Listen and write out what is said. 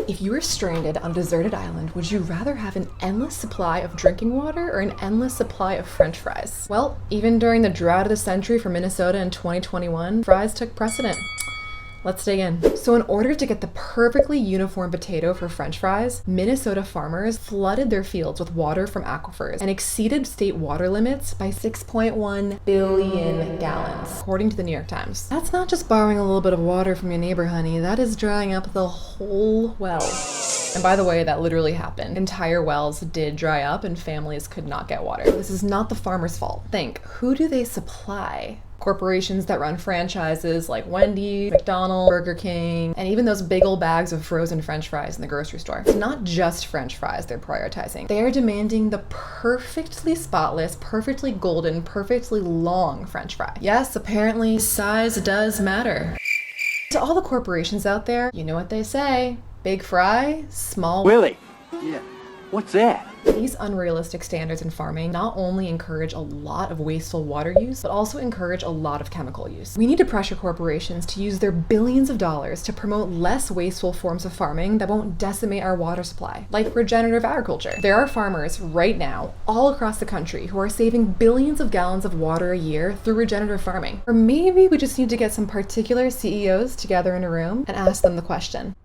If you were stranded on a deserted island, would you rather have an endless supply of drinking water or an endless supply of French fries? Well, even during the drought of the century for Minnesota in 2021, fries took precedent. Let's dig in. So in order to get the perfectly uniform potato for French fries, Minnesota farmers flooded their fields with water from aquifers and exceeded state water limits by 6.1 billion gallons, according to the New York Times. That's not just borrowing a little bit of water from your neighbor, honey. That is drying up the whole well. And by the way, that literally happened. Entire wells did dry up and families could not get water. This is not the farmer's fault. Think, who do they supply? Corporations that run franchises like Wendy's, McDonald's, Burger King, and even those big old bags of frozen French fries in the grocery store. It's not just French fries they're prioritizing. They are demanding the perfectly spotless, perfectly golden, perfectly long French fry. Yes, apparently size does matter. To all the corporations out there, you know what they say. Big fry, small Willie. Yeah. What's that? These unrealistic standards in farming not only encourage a lot of wasteful water use, but also encourage a lot of chemical use. We need to pressure corporations to use their billions of dollars to promote less wasteful forms of farming that won't decimate our water supply, like regenerative agriculture. There are farmers right now, all across the country, who are saving billions of gallons of water a year through regenerative farming. Or maybe we just need to get some particular CEOs together in a room and ask them the question.